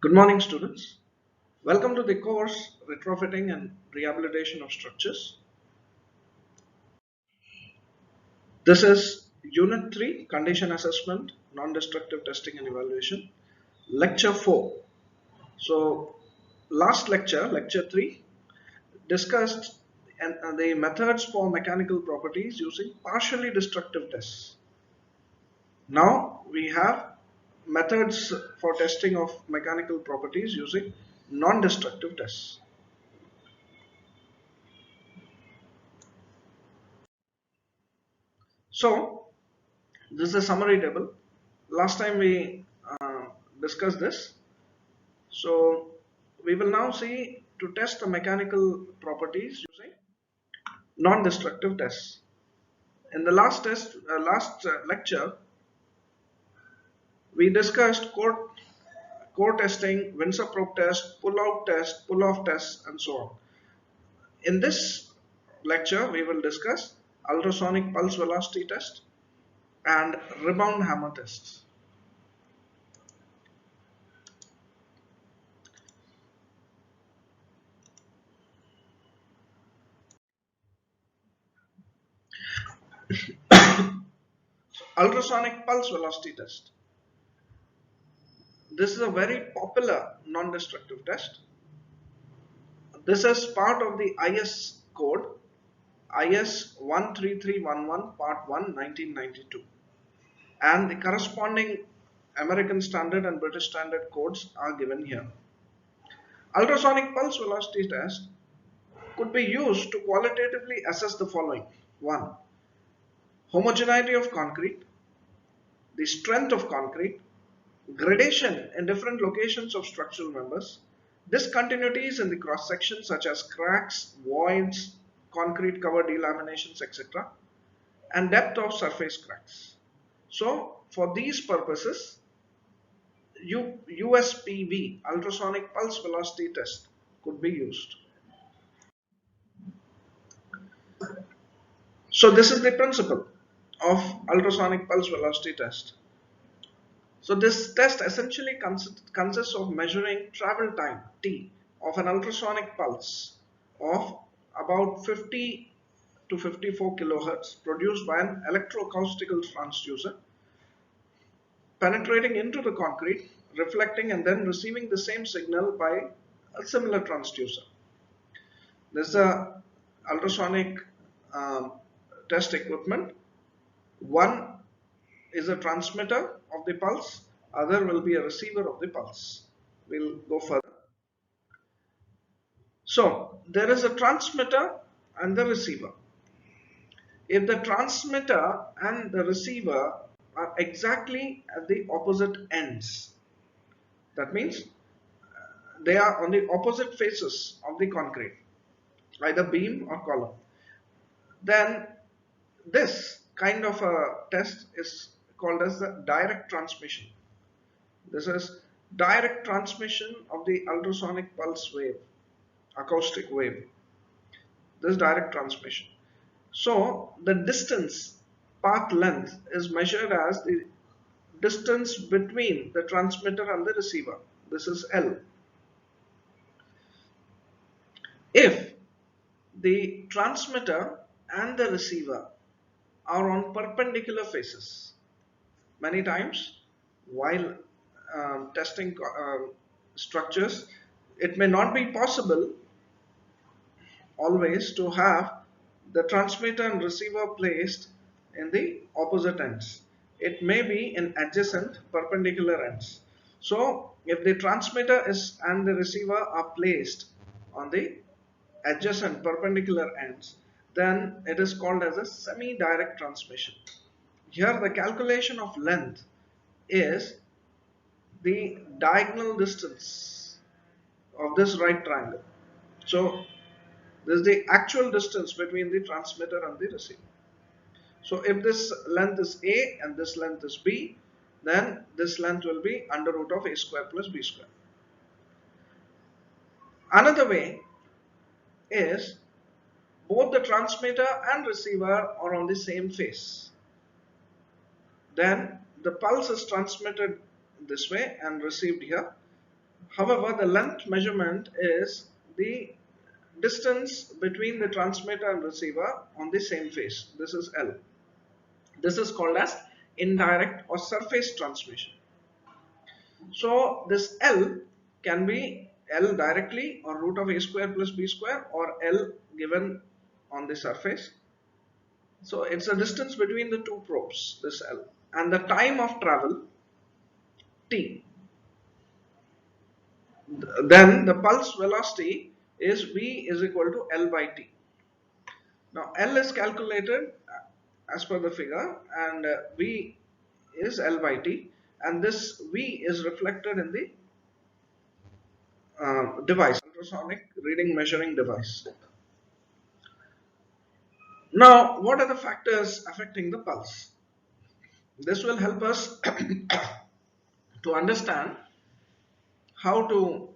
Good morning, students. Welcome to the course Retrofitting and Rehabilitation of Structures. This is Unit 3 Condition Assessment, Non-Destructive Testing and Evaluation, Lecture 4. So, last lecture, Lecture 3, discussed the methods for mechanical properties using partially destructive tests. Now, we have methods for testing of mechanical properties using non-destructive tests. So, this is a summary table. Last time we discussed this. So we will now see to test the mechanical properties using non-destructive tests. In the last lecture, we discussed core testing, Windsor probe test, pull-out test, pull-off test, and so on. In this lecture, we will discuss ultrasonic pulse velocity test and rebound hammer tests. Ultrasonic pulse velocity test. This is a very popular non-destructive test. This is part of the IS code, IS 13311 Part 1 1992, and the corresponding American Standard and British Standard codes are given here. Ultrasonic pulse velocity test could be used to qualitatively assess the following. 1. Homogeneity of concrete, the strength of concrete, gradation in different locations of structural members, discontinuities in the cross section such as cracks, voids, concrete cover delaminations, etc., and depth of surface cracks. So for these purposes, USPV, ultrasonic pulse velocity test, could be used. So this is the principle of ultrasonic pulse velocity test. So this test essentially consists of measuring travel time t of an ultrasonic pulse of about 50 to 54 kilohertz produced by an electroacoustical transducer penetrating into the concrete, reflecting and then receiving the same signal by a similar transducer. This is a ultrasonic test equipment. One is a transmitter of the pulse, other will be a receiver of the pulse. We'll go further. So there is a transmitter and the receiver. If the transmitter and the receiver are exactly at the opposite ends, that means they are on the opposite faces of the concrete, either beam or column, then this kind of a test is called as the direct transmission. This is direct transmission of the ultrasonic pulse wave, acoustic wave. This direct transmission. So the distance, path length, is measured as the distance between the transmitter and the receiver. This is L. If the transmitter and the receiver are on perpendicular faces, many times while testing structures, it may not be possible always to have the transmitter and receiver placed in the opposite ends. It may be in adjacent perpendicular ends. So if the transmitter is and the receiver are placed on the adjacent perpendicular ends, then it is called as a semi-direct transmission. Here the calculation of length is the diagonal distance of this right triangle. So this is the actual distance between the transmitter and the receiver. So if this length is A and this length is B, then this length will be under root of A square plus B square. Another way is both the transmitter and receiver are on the same face. Then the pulse is transmitted this way and received here. However, the length measurement is the distance between the transmitter and receiver on the same phase. This is L. This is called as indirect or surface transmission. So this L can be L directly or root of a square plus b square, or L given on the surface. So it's a distance between the two probes, this L, and the time of travel t. Then the pulse velocity is v is equal to L by t. Now L is calculated as per the figure, and v is L by t, and this v is reflected in the device, ultrasonic reading measuring device. Now, what are the factors affecting the pulse? This will help us to understand how to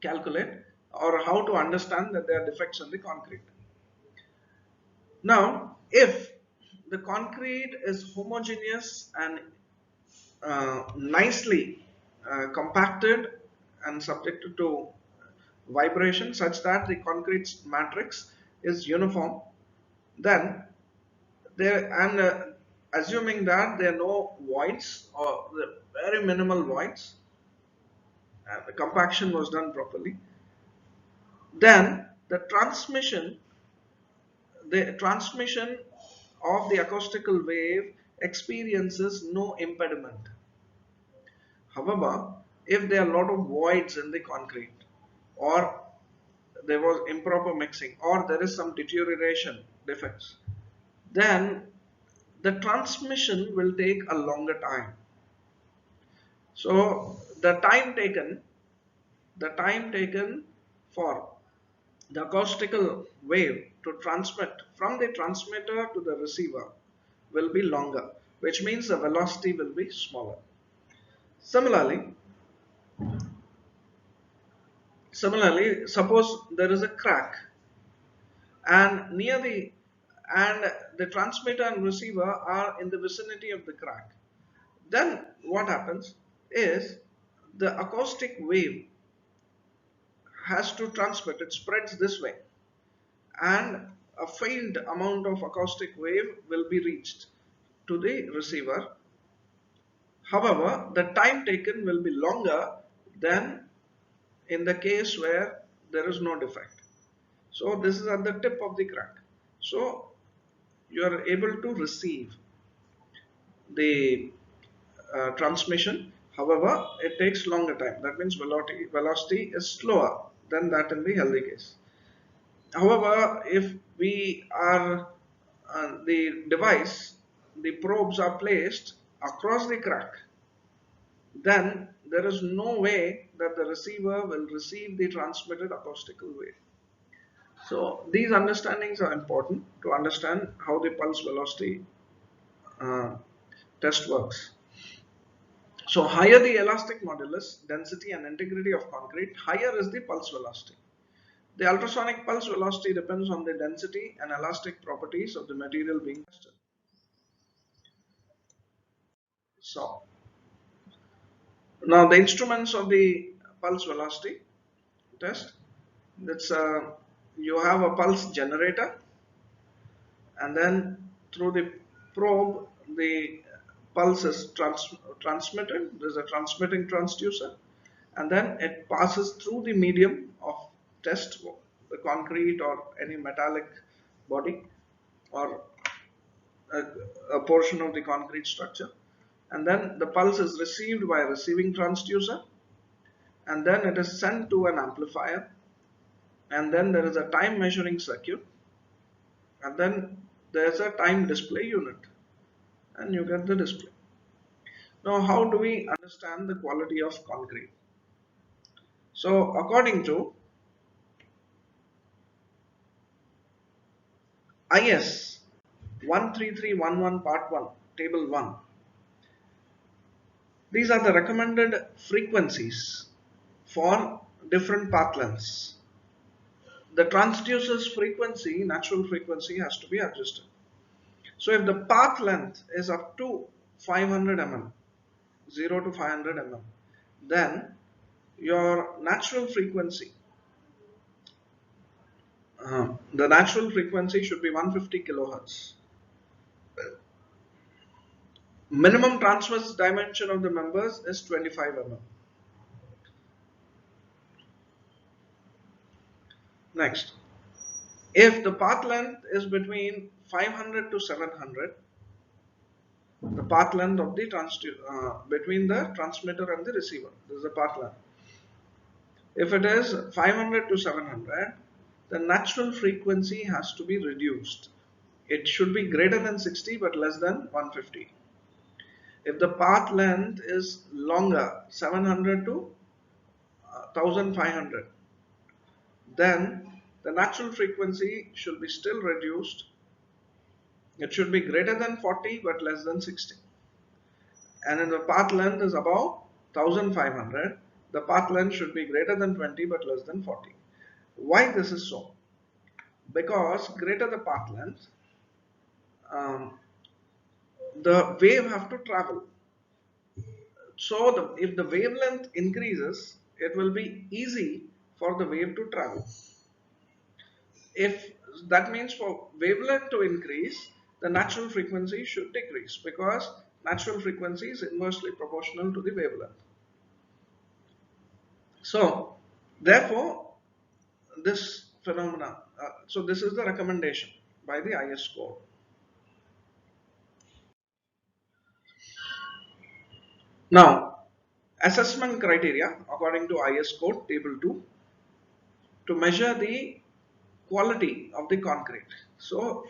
calculate or how to understand that there are defects in the concrete. Now, if the concrete is homogeneous and nicely compacted and subjected to vibration such that the concrete matrix is uniform, then there, and assuming that there are no voids or very minimal voids and the compaction was done properly, then the transmission of the acoustical wave experiences no impediment. However, if there are a lot of voids in the concrete, or there was improper mixing, or there is some deterioration defects, then the transmission will take a longer time. So the time taken for the acoustical wave to transmit from the transmitter to the receiver will be longer, which means the velocity will be smaller. Similarly, suppose there is a crack, and the transmitter and receiver are in the vicinity of the crack. Then what happens is the acoustic wave has to transmit, it spreads this way, and a faint amount of acoustic wave will be reached to the receiver. However, the time taken will be longer than in the case where there is no defect. So this is at the tip of the crack. So you are able to receive the transmission. However, it takes longer time. That means velocity is slower than that in the healthy case. However, if we are the probes are placed across the crack, then there is no way that the receiver will receive the transmitted acoustical wave. So these understandings are important to understand how the pulse velocity test works. So higher the elastic modulus, density and integrity of concrete, higher is the pulse velocity. The ultrasonic pulse velocity depends on the density and elastic properties of the material being tested. So now the instruments of the pulse velocity test, that's you have a pulse generator, and then through the probe the pulse is transmitted. There's a transmitting transducer, and then it passes through the medium of test, the concrete or any metallic body, or a portion of the concrete structure, and then the pulse is received by a receiving transducer, and then it is sent to an amplifier, and then there is a time measuring circuit, and then there is a time display unit, and you get the display. Now, how do we understand the quality of concrete? So according to IS 13311 part 1 table 1, these are the recommended frequencies for different path lengths. The transducer's frequency, natural frequency, has to be adjusted. So if the path length is up to 500 mm, 0 to 500 mm, then your natural frequency, the natural frequency should be 150 kilohertz. Minimum transverse dimension of the members is 25 mm. Next, if the path length is between 500 to 700, the path length of the between the transmitter and the receiver, this is the path length. If it is 500 to 700, the natural frequency has to be reduced. It should be greater than 60 but less than 150. If the path length is longer, 700 to 1500, then the natural frequency should be still reduced. It should be greater than 40 but less than 60. And if the path length is above 1500, the path length should be greater than 20 but less than 40. Why this is so? Because greater the path length, um, the wave have to travel. So if the wavelength increases, it will be easy for the wave to travel. If that means for wavelength to increase, the natural frequency should decrease, because natural frequency is inversely proportional to the wavelength. So therefore this phenomena, so this is the recommendation by the IS code. Now, assessment criteria according to IS code table 2 to measure the quality of the concrete. So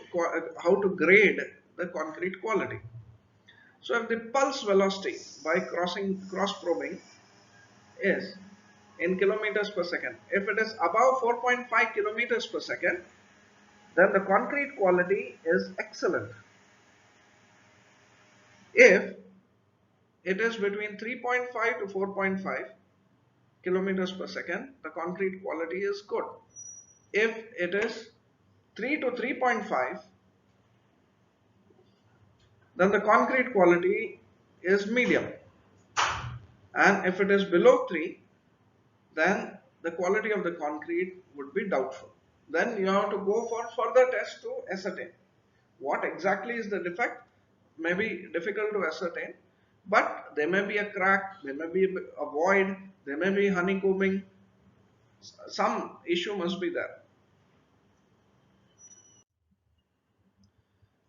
how to grade the concrete quality. So if the pulse velocity by cross probing is in kilometers per second, if it is above 4.5 kilometers per second, then the concrete quality is excellent. If it is between 3.5 to 4.5 kilometers per second, the concrete quality is good. If it is 3 to 3.5, then the concrete quality is medium. And if it is below 3, then the quality of the concrete would be doubtful. Then you have to go for further tests to ascertain what exactly is the defect. May be difficult to ascertain, but there may be a crack, there may be a void, there may be honeycombing, some issue must be there.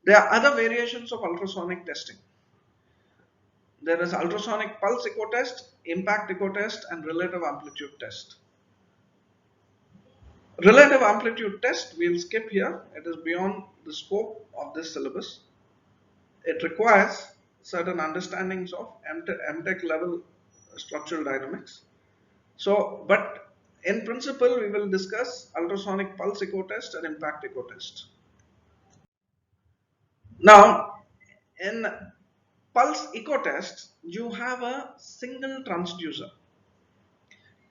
There are other variations of ultrasonic testing. There is ultrasonic pulse echo test, impact echo test, and relative amplitude test. Relative amplitude test we'll skip here. It is beyond the scope of this syllabus. It requires certain understandings of MTech level structural dynamics. So, but in principle, we will discuss ultrasonic pulse echo test and impact echo test. Now, in pulse echo test, you have a single transducer.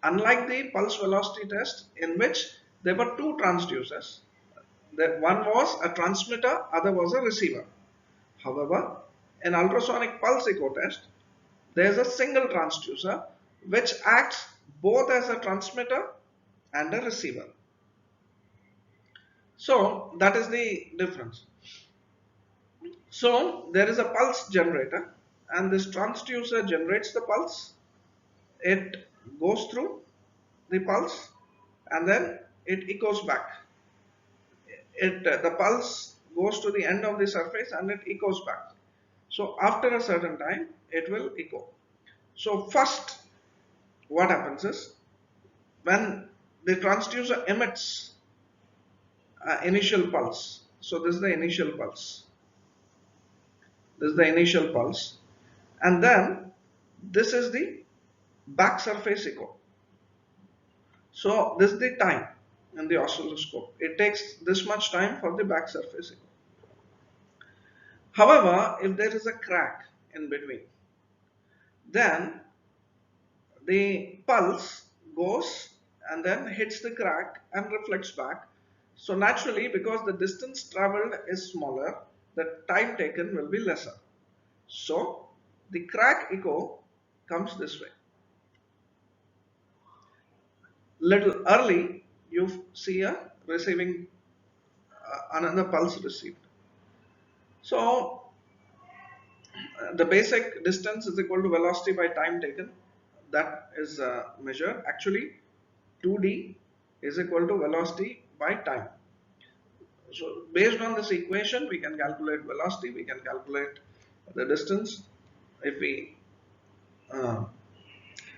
Unlike the pulse velocity test, in which there were two transducers. One was a transmitter, other was a receiver. However, in ultrasonic pulse echo test, there is a single transducer which acts both as a transmitter and a receiver. So that is the difference. So there is a pulse generator, and this transducer generates the pulse. It goes through the pulse and then it echoes back. The pulse goes to the end of the surface and it echoes back. So after a certain time it will echo. So first what happens is, when the transducer emits initial pulse, so this is the initial pulse, this is the initial pulse, and then this is the back surface echo. So this is the time in the oscilloscope. It takes this much time for the back surface echo. However, if there is a crack in between, then the pulse goes and then hits the crack and reflects back. So naturally, because the distance traveled is smaller, the time taken will be lesser. So the crack echo comes this way. little early, you see a receiving another pulse received. So the basic distance is equal to velocity by time taken. That is measured. Actually, 2d is equal to velocity by time. So based on this equation, we can calculate velocity, we can calculate the distance. If we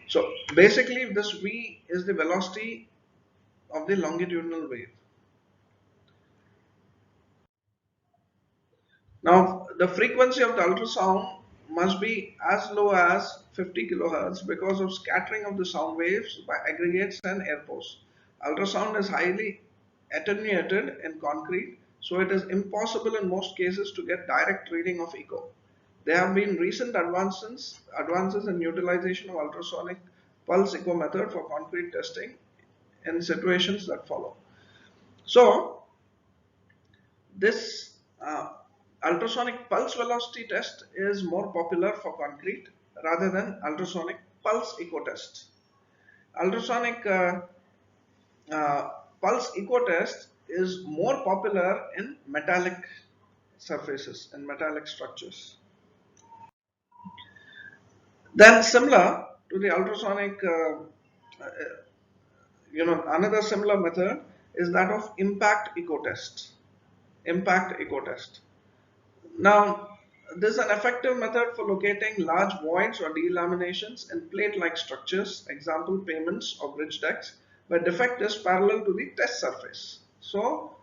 so basically, this v is the velocity of the longitudinal wave. Now, the frequency of the ultrasound must be as low as 50 kilohertz because of scattering of the sound waves by aggregates and air pores. Ultrasound is highly attenuated in concrete, so it is impossible in most cases to get direct reading of echo. There have been recent advances in utilization of ultrasonic pulse echo method for concrete testing in situations that follow. So, this ultrasonic pulse velocity test is more popular for concrete rather than ultrasonic pulse echo test. Ultrasonic uh, pulse echo test is more popular in metallic surfaces and metallic structures. Then similar to the ultrasonic, another similar method is that of impact echo test. Impact echo test. Now, this is an effective method for locating large voids or delaminations in plate-like structures, example pavements or bridge decks, where defect is parallel to the test surface. So,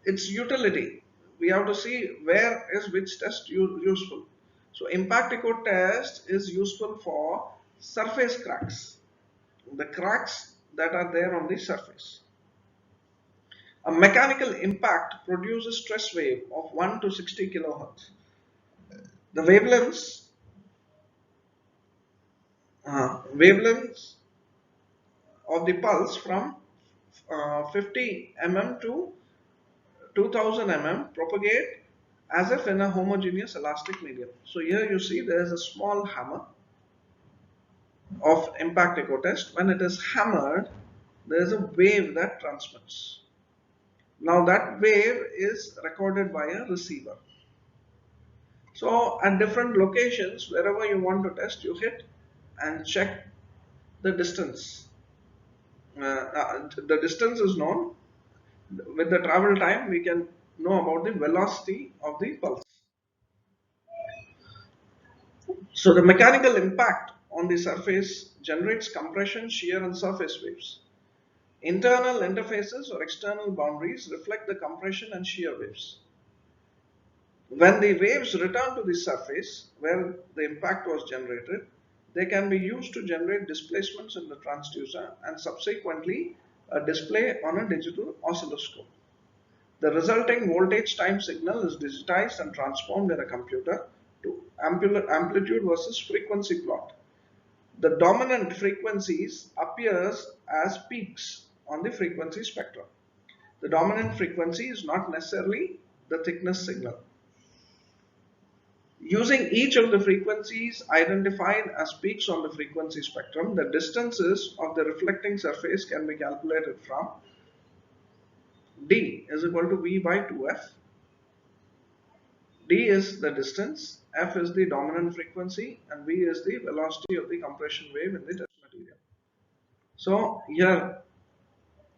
its utility, we have to see where is which test useful. So, impact echo test is useful for surface cracks, the cracks that are there on the surface. A mechanical impact produces stress wave of 1 to 60 kilohertz. The wavelengths of the pulse from 50 mm to 2000 mm propagate as if in a homogeneous elastic medium. So here you see there is a small hammer of impact echo test. When it is hammered, there is a wave that transmits. Now that wave is recorded by a receiver. So at different locations, wherever you want to test, you hit and check the distance. The distance is known. With the travel time, we can know about the velocity of the pulse. So the mechanical impact on the surface generates compression, shear, and surface waves. Internal interfaces or external boundaries reflect the compression and shear waves. When the waves return to the surface where the impact was generated, they can be used to generate displacements in the transducer and subsequently a display on a digital oscilloscope. The resulting voltage time signal is digitized and transformed in a computer to amplitude versus frequency plot. The dominant frequencies appears as peaks on the frequency spectrum. The dominant frequency is not necessarily the thickness signal. Using each of the frequencies identified as peaks on the frequency spectrum, the distances of the reflecting surface can be calculated from d is equal to v by 2f. D is the distance, f is the dominant frequency, and v is the velocity of the compression wave in the test material. So here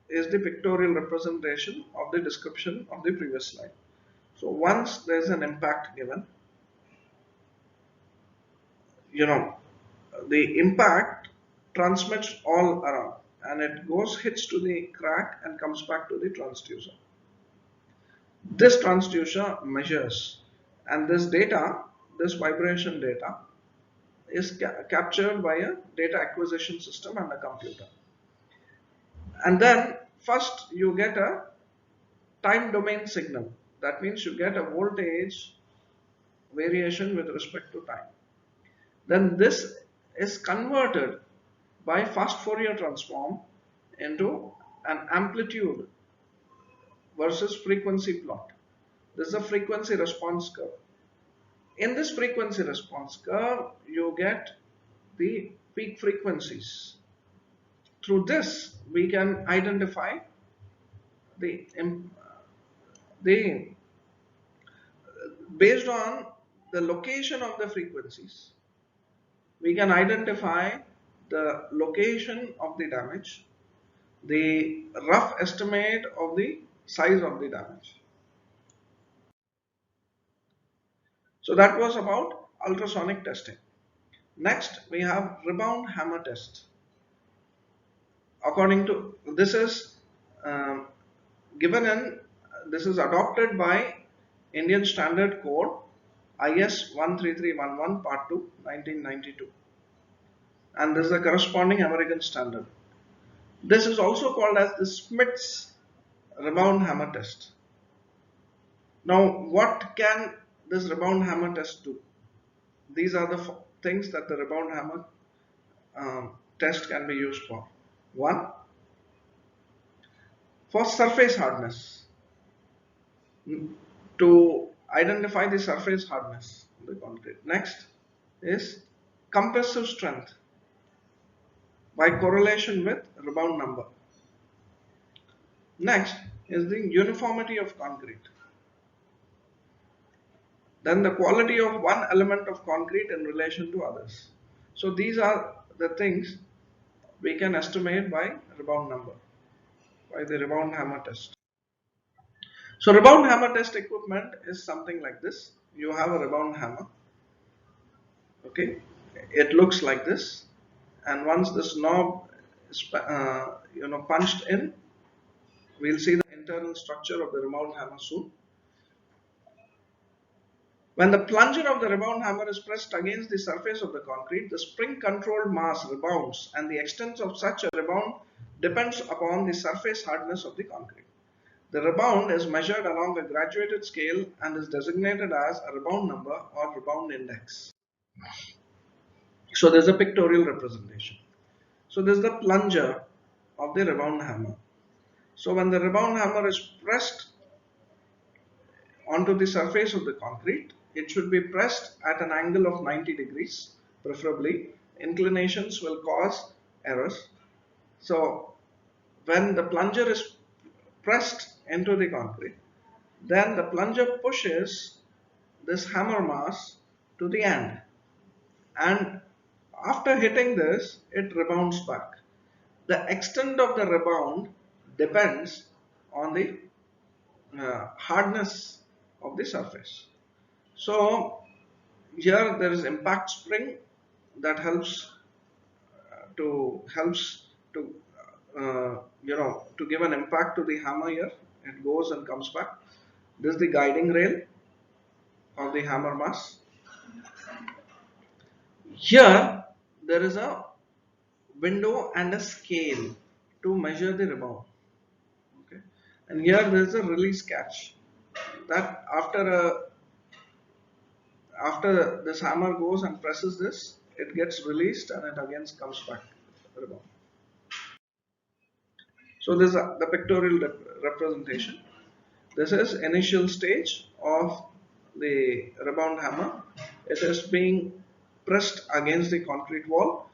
is the pictorial representation of the description of the previous slide. So once there is an impact given, the impact transmits all around and it hits to the crack and comes back to the transducer. This transducer measures, and this vibration data is captured by a data acquisition system and a computer. And then first you get a time domain signal. That means you get a voltage variation with respect to time. Then this is converted by fast Fourier transform into an amplitude versus frequency plot. This is a frequency response curve. In this frequency response curve, you get the peak frequencies. Through this, we can identify the, the based on the location of the frequencies, we can identify the location of the damage, the rough estimate of the size of the damage. So that was about ultrasonic testing. Next, we have rebound hammer test. According to this is um, given in this is adopted by Indian Standard Code IS 13311 Part 2 1992, and this is the corresponding American standard. This is also called as the Smith's rebound hammer test. Now, what can this rebound hammer test do? These are the things that the rebound hammer test can be used for. One, for surface hardness, to identify the surface hardness of the concrete. Next is compressive strength by correlation with rebound number. Next is the uniformity of concrete. Then the quality of one element of concrete in relation to others. So these are the things we can estimate by rebound number, by the rebound hammer test. So rebound hammer test equipment is something like this. You have a rebound hammer. Okay, it looks like this, and once this knob is punched in, we'll see the internal structure of the rebound hammer soon. When the plunger of the rebound hammer is pressed against the surface of the concrete, the spring-controlled mass rebounds, and the extent of such a rebound depends upon the surface hardness of the concrete. The rebound is measured along a graduated scale and is designated as a rebound number or rebound index. So there's a pictorial representation. So this is the plunger of the rebound hammer. So when the rebound hammer is pressed onto the surface of the concrete, it should be pressed at an angle of 90 degrees, preferably. Inclinations will cause errors. So when the plunger is pressed into the concrete, then the plunger pushes this hammer mass to the end, and after hitting this, it rebounds back. The extent of the rebound depends on the hardness of the surface. So here there is impact spring that helps to to give an impact to the hammer here. It goes and comes back. This is the guiding rail of the hammer mass. Here there is a window and a scale to measure the rebound. Okay, and here there is a release catch that after this hammer goes and presses this, it gets released and it again comes back rebound. So this is the pictorial representation. This is initial stage of the rebound hammer. It is being pressed against the concrete wall.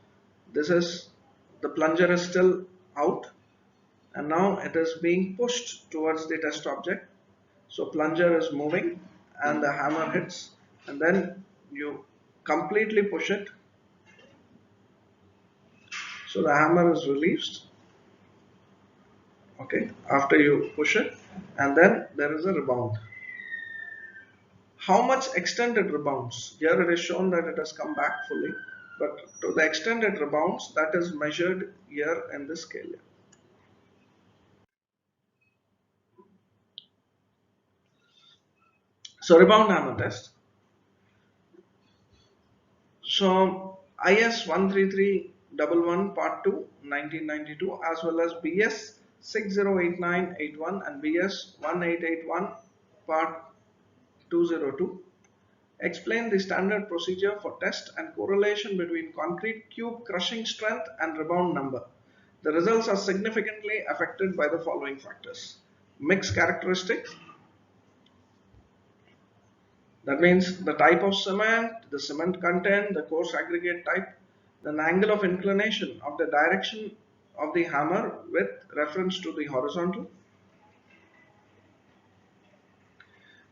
This is the plunger is still out, and now it is being pushed towards the test object. So plunger is moving and the hammer hits, and then you completely push it. So the hammer is released. Okay, after you push it, and then there is a rebound. How much extent it rebounds? Here it is shown that it has come back fully, but to the extent it rebounds, that is measured here in this scale. So rebound hammer test. So IS 13311 Part 2 1992 as well as BS 608981 and BS 1881 Part 202 explain the standard procedure for test and correlation between concrete cube crushing strength and rebound number. The results are significantly affected by the following factors: mix characteristics, that means the type of cement, the cement content, the coarse aggregate type, then the angle of inclination of the direction of the hammer with reference to the horizontal.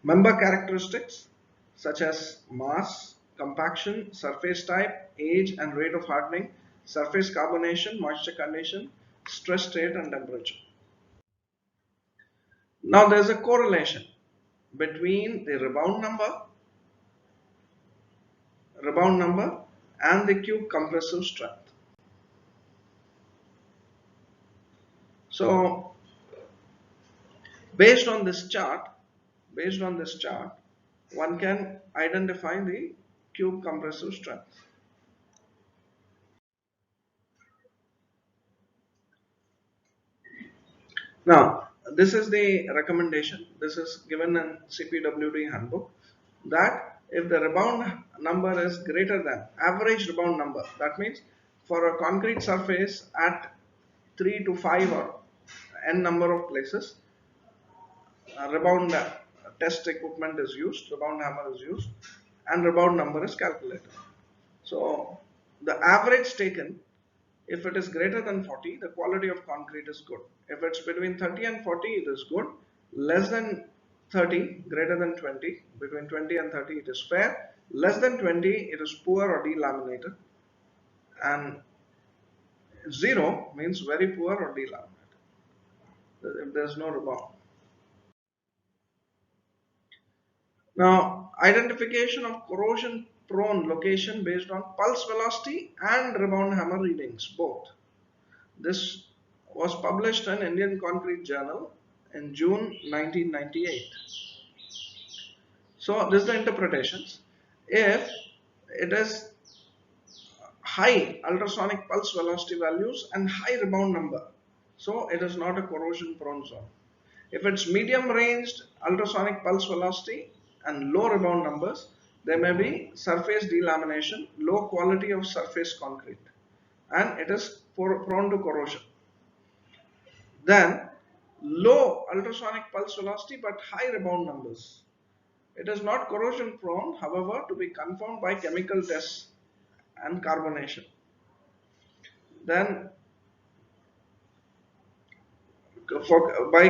Member characteristics such as mass, compaction, surface type, age and rate of hardening, surface carbonation, moisture condition, stress state and temperature. Now there is a correlation between the rebound number and the cube compressive strength. So based on this chart, one can identify the cube compressive strength. Now, this is the recommendation. This is given in CPWD handbook that if the rebound number is greater than average rebound number, that means for a concrete surface at 3 to 5 or n number of places, rebound test equipment is used, rebound hammer is used, and rebound number is calculated. So the average taken, if it is greater than 40, the quality of concrete is good. If it's between 30 and 40, it is good. Less than 30, greater than 20, between 20 and 30, it is fair. Less than 20, it is poor or delaminated. And 0 means very poor or delaminated, if there is no rebound. Now, identification of corrosion prone location based on pulse velocity and rebound hammer readings, both. This was published in Indian Concrete Journal in June 1998. So this is the interpretations. If it is high ultrasonic pulse velocity values and high rebound number, so it is not a corrosion prone zone. If it's medium ranged ultrasonic pulse velocity and low rebound numbers, there may be surface delamination, low quality of surface concrete, and it is prone to corrosion. Then low ultrasonic pulse velocity but high rebound numbers. It is not corrosion prone, however, to be confirmed by chemical tests and carbonation. Then by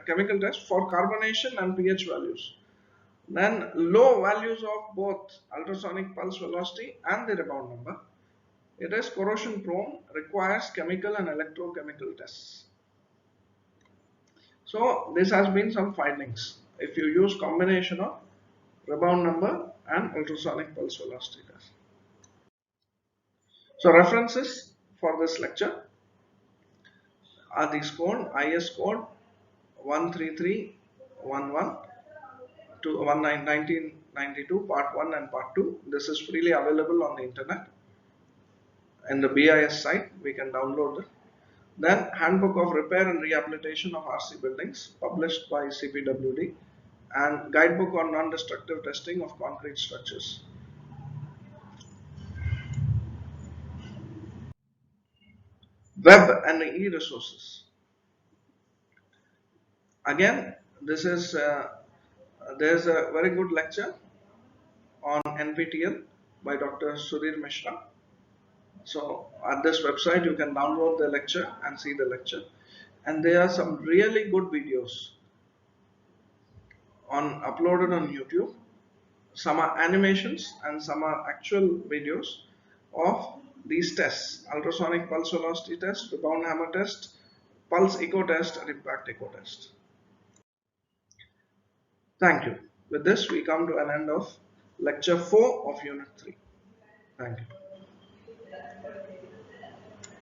chemical test for carbonation and pH values. Then low values of both ultrasonic pulse velocity and the rebound number. It is corrosion prone, requires chemical and electrochemical tests. So this has been some findings. If you use combination of rebound number and ultrasonic pulse velocity test. So references for this lecture are these code IS code 13311 to 1992 part 1 and part 2. This is freely available on the internet in the BIS site. We can download it. Then Handbook of Repair and Rehabilitation of RC Buildings, published by CPWD, and Guidebook on Non-Destructive Testing of Concrete Structures. Web and e-resources. Again, this is there's a very good lecture on NPTEL by Dr. Sudhir Mishra. So at this website you can download the lecture and see the lecture, and there are some really good videos uploaded on YouTube. Some are animations and some are actual videos of these tests: ultrasonic pulse velocity test, rebound hammer test, pulse echo test, and impact echo test. Thank you. With this we come to an end of lecture 4 of unit 3. Thank you.